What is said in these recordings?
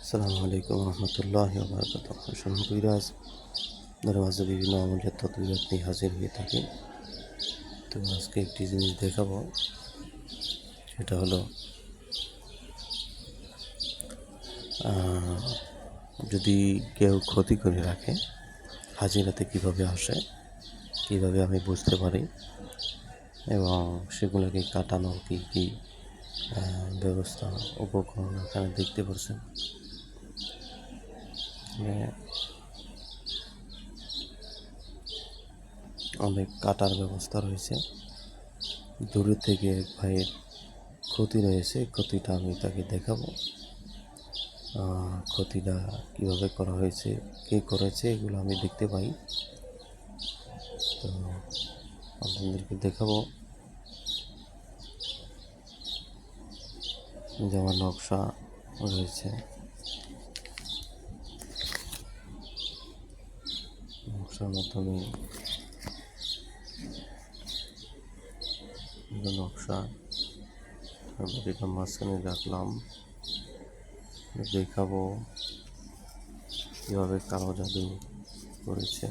আসসালামু আলাইকুম রহমতুল্লাহি ওয়া বারাকাতুহু। সম্মানিত দরওয়াজা বিভিন্ন আমলের তদবির নিয়ে হাজির হয়ে থাকি। তো আজকে একটি জিনিস দেখাবো, সেটা হলো যদি কেউ ক্ষতি করে রাখে হাজিরাতে কিভাবে আসে, কিভাবে আমি বুঝতে পারি, এবং সেগুলোকে কাটানোর কী কী ব্যবস্থা উপকরণ এখানে দেখতে পাচ্ছেন। অনেক কাটার ব্যবস্থা রয়েছে। দূরে থেকে এক ভাইয়ের ক্ষতি রয়েছে, ক্ষতিটা আমি তাকে দেখাবো। ক্ষতিটা কীভাবে করা হয়েছে, কে করেছে, এগুলো আমি দেখতে পাই। তো আপনাদেরকে দেখাবো। যেমন নকশা রয়েছে, নকশার মাধ্যমে নকশা এটা মাঝখানে রাখলাম, দেখাবো কীভাবে কালো জাদু করেছে।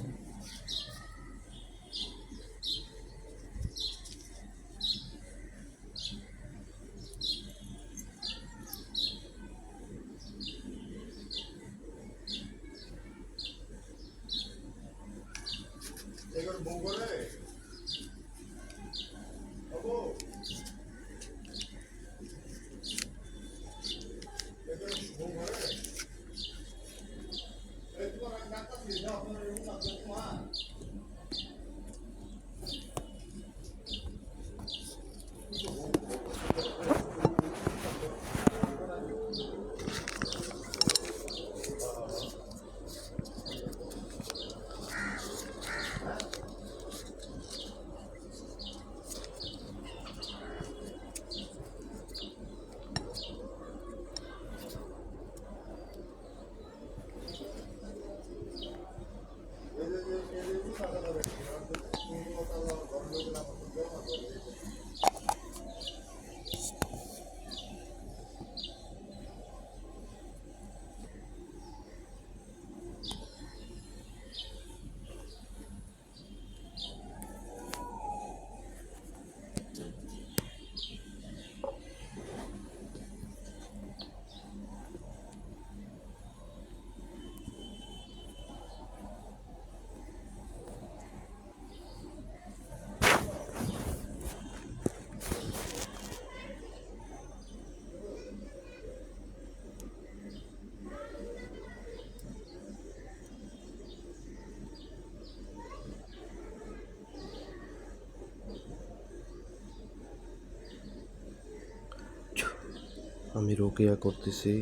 আমি রোকেয়া করতেছি,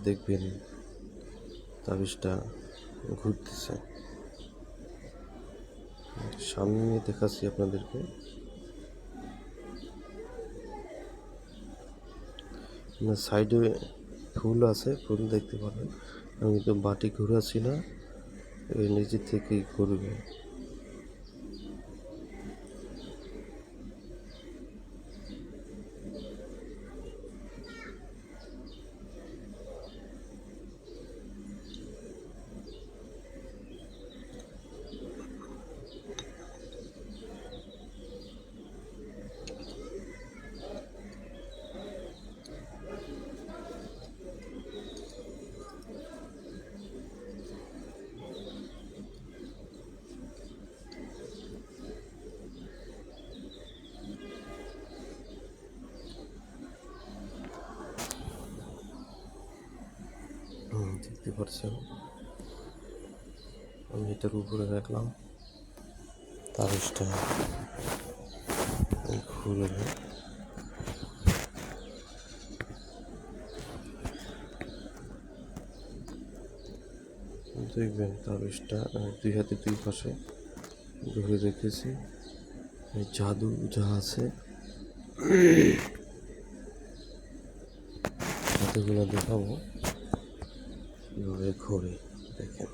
দেখবেন তাবিজটা ঘুরতেছে। সামনে নিয়ে দেখাচ্ছি আপনাদেরকে। সাইডে ফুল আছে, ফুল দেখতে পাবেন। আমি তো বাটি ঘুরাচ্ছি না, নিজের থেকেই ঘুরবে। দেখতে পাচ্ছেন, আমি এটার উপরে রাখলাম, তাবিজটা ঘুরবে। দেখবেন তাবিজটা দুই হাতে দুই পাশে ঘুরে রেখেছি। জাদু যা আছে জাদুগুলো দেখাবো কীভাবে ঘোরে। দেখেন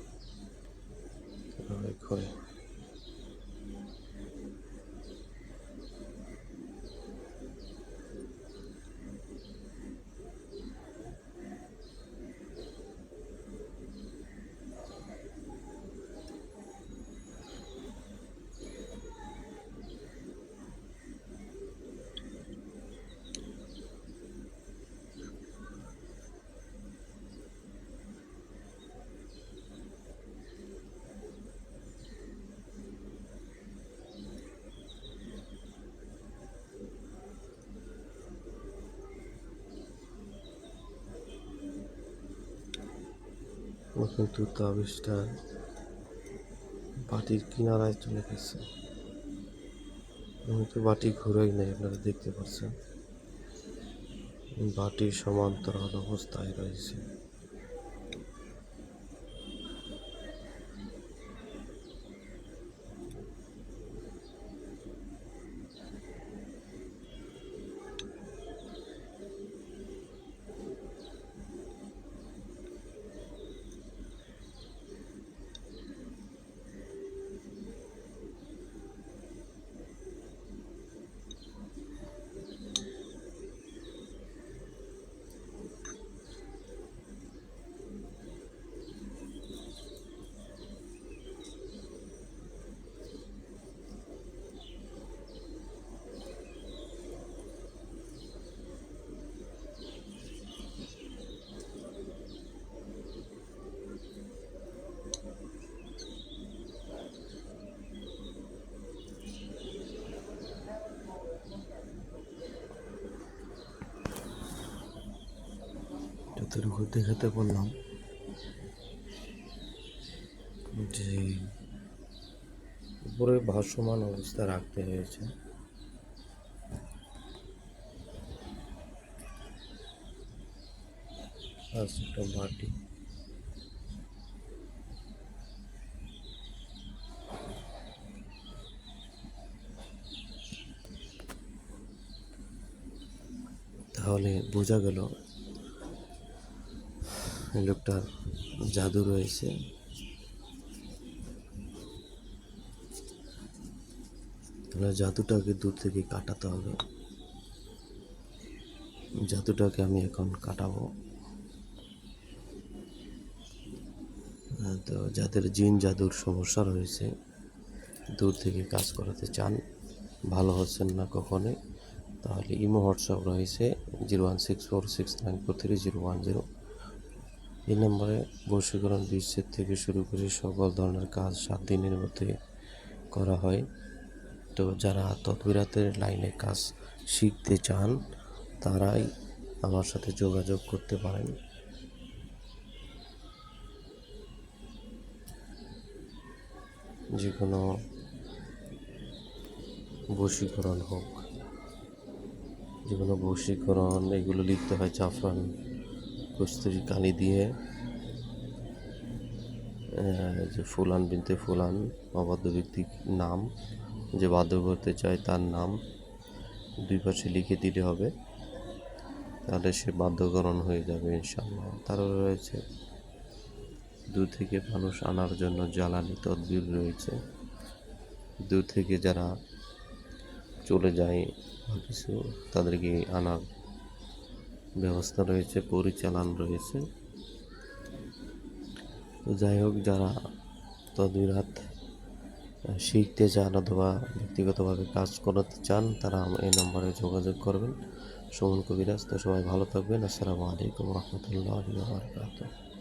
কীভাবে ঘোরে। ও কিন্তু তাবিজটা বাটির কিনারায় চলে গেছে। আমি তো বাটি ঘুরাই নাই, আপনারা দেখতে পাচ্ছেন বাটির সমান্তরাল অবস্থায় রয়েছে। যতটুকু দেখাতে বললাম যে উপরে ভাসমান অবস্থা রাখতে হয়েছে। একটা বাটি তাহলে বোঝা গেল এই লোকটার জাদু রয়েছে। তাহলে জাদুটাকে দূর থেকে কাটাতে হবে। জাদুটাকে আমি এখন কাটাবো। তো যাদের জিন জাদুর সমস্যা রয়েছে, দূর থেকে কাজ করাতে চান, ভালো হচ্ছেন না কখনোই, তাহলে ইমো হোয়াটসঅ্যাপ রয়েছে 01646943010। এই নম্বরে বশীকরণ বিচ্ছেদ থেকে শুরু করে সকল ধরনের কাজ 7 দিনের মধ্যে করা হয়। তো যারা তদবিরাতের লাইনে কাজ শিখতে চান তারাই আমার সাথে যোগাযোগ করতে পারেন। যে কোনো বশীকরণ হোক, যে কোনো বশীকরণ, এগুলো লিখতে হয় জাফরান কস্তুরি কালি দিয়ে। যে ফুলান বিনতে ফুলান, অবাধ্য ব্যক্তির নাম, যে বাধ্য করতে চায় তার নাম 2 পাশে লিখে দিলে হবে, তাহলে সে বাধ্যকরণ হয়ে যাবে ইনশাআল্লাহ। তারও রয়েছে দূর থেকে মানুষ আনার জন্য জ্বালানি তদবির রয়েছে। দূর থেকে যারা চলে যায় বা কিছু, তাদেরকে আনার ব্যবস্থা রয়েছে, পরিচালন রয়েছে। তো যাই হোক, যারা তদবিরাত শিখতে চান অথবা ব্যক্তিগতভাবে কাজ করাতে চান তারা এই নম্বরে যোগাযোগ করবেন। সুমন কবিরাজ। তো সবাই ভালো থাকবেন। আসসালামু আলাইকুম রহমতুল্লাহি ওয়া বারাকাতুহু।